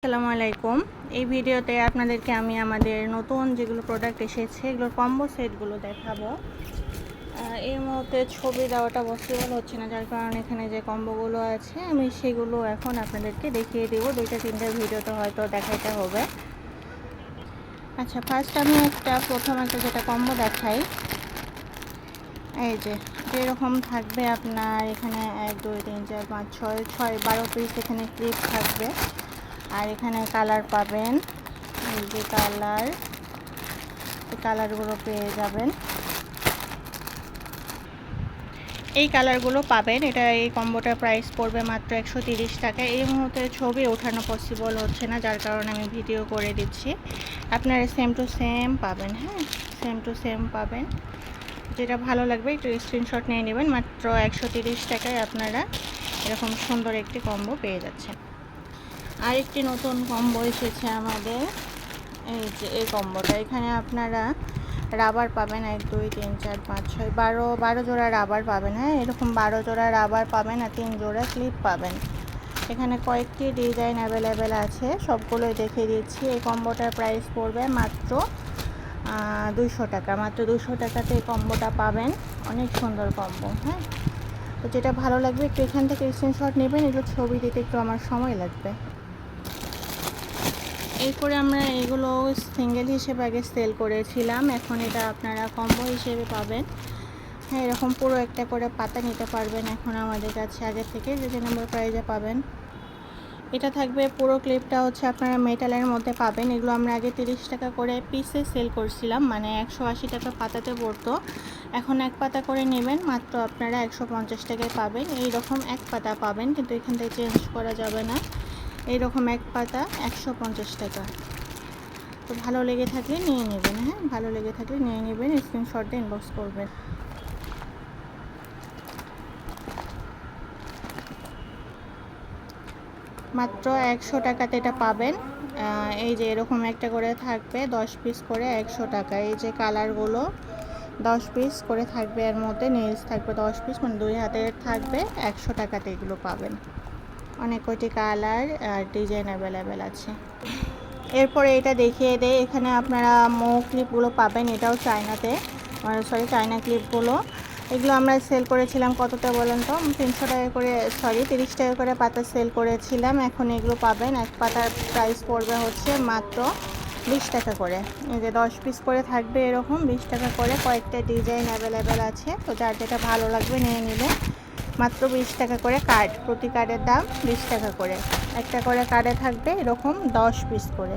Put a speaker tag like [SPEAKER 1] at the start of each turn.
[SPEAKER 1] আসসালামু আলাইকুম। এই ভিডিওতে আপনাদেরকে আমি আমাদের নতুন যেগুলো প্রোডাক্ট এসেছে এগুলোর কম্বো সেটগুলো দেখাবো। এই মুহূর্তে ছবি দেওয়াটা পসিবল হচ্ছে না, যার কারণে এখানে যে কম্বোগুলো আছে আমি সেগুলো এখন আপনাদেরকে দেখিয়ে দেবো। 2-3টা ভিডিওতে হয়তো দেখাইতে হবে। আচ্ছা, ফার্স্ট আমি প্রথম একটা যেটা কম্বো দেখাই। এই যে যেরকম থাকবে আপনার এখানে 1 2 3 4 5 6 12 পিস এখানে ক্লিপ থাকবে। আর এখানে কালার পাবেন, এই যে কালারগুলো পেয়ে যাবেন। এই কালারগুলো পাবেন। এই কম্বোটার প্রাইস পড়বে মাত্র 130 টাকা। এই মুহূর্তে ছবি ওঠানো পসিবল হচ্ছে না, যার কারণে আমি ভিডিও করে দিচ্ছি। আপনারা সেম টু সেম পাবেন। হ্যাঁ, সেম টু সেম পাবেন। যেটা ভালো লাগবে একটু স্ক্রিনশট নিয়ে নেবেন। মাত্র 130 টাকায় আপনারা এরকম সুন্দর একটি কম্বো পেয়ে যাচ্ছেন। আরেকটি নতুন কম্বো এসেছে আমাদের। এই যে এই কম্বোটা, এখানে আপনারা রাবার পাবেন 1 2 3 4 5 6 12 জোড়া রাবার পাবেন। হ্যাঁ, এরকম 12 জোড়া রাবার পাবেন আর 3 জোড়া ক্লিপ পাবেন। এখানে কয়েকটি ডিজাইন অ্যাভেলেবেল আছে, সবগুলোই দেখিয়ে দিচ্ছি। এই কম্বোটার প্রাইস পড়বে মাত্র 200 টাকা। মাত্র 200 টাকাতে এই কম্বোটা পাবেন। অনেক সুন্দর কম্বো। হ্যাঁ, তো যেটা ভালো লাগবে একটু এখান থেকে স্ক্রিনশট নেবেন। এগুলো ছবি দিতে একটু আমার সময় লাগবে। এরপরে আমরা এগুলো সিঙ্গেল হিসেবে আগে সেল করেছিলাম, এখন এটা আপনারা কম্বো হিসেবে পাবেন। হ্যাঁ, এরকম পুরো একটা করে পাতা নিতে পারবেন এখন আমাদের কাছে আগে থেকে যে নম্বর প্রাইজে পাবেন। এটা থাকবে পুরো ক্লিপটা হচ্ছে আপনারা মেটালের মধ্যে পাবেন। এগুলো আমরা আগে 30 টাকা করে পিসে সেল করছিলাম, মানে 180 টাকা পাতাতে পড়তো। এখন এক পাতা করে নেবেন, মাত্র আপনারা 150 টাকায় পাবেন। এইরকম এক পাতা পাবেন, কিন্তু এখান থেকে চেঞ্জ করা যাবে না। এইরকম এক পাতা 150 টাকা। তো ভালো লেগে থাকলে নিয়ে নেবেন। হ্যাঁ, ভালো লেগে থাকলে নিয়ে নেবেন, স্ক্রিনশট দিয়ে ইনবক্স করবেন। মাত্র 100 টাকাতে এটা পাবেন। এই যে এরকম একটা করে থাকবে 10 পিস করে 100 টাকা। এই যে কালারগুলো 10 পিস করে থাকবে, এর মধ্যে নেলস থাকবে 10 পিস, মানে 2 হাতের থাকবে। 100 টাকাতে এগুলো পাবেন। অনেক কয়টি কালার আর ডিজাইন অ্যাভেলেবেল আছে। এরপরে এটা দেখিয়ে দেয়, এখানে আপনারা মো ক্লিপগুলো পাবেন। এটাও চায়নাতে, চায়না ক্লিপগুলো। এগুলো আমরা সেল করেছিলাম কতটা বলেন তো, 300 টাকা করে, 30 টাকা করে পাতা সেল করেছিলাম। এখন এগুলো পাবেন, এক পাতার প্রাইস পড়বে হচ্ছে মাত্র 20 টাকা করে। এই যে 10 পিস করে থাকবে, এরকম 20 টাকা করে। কয়েকটা ডিজাইন অ্যাভেলেবেল আছে, তো যার যেটা ভালো লাগবে নিয়ে নিলে। মাত্র 20 টাকা করে কার্ড, প্রতি কার্ডের দাম 20 টাকা করে। একটা করে কার্ডে থাকবে এরকম 10 পিস করে।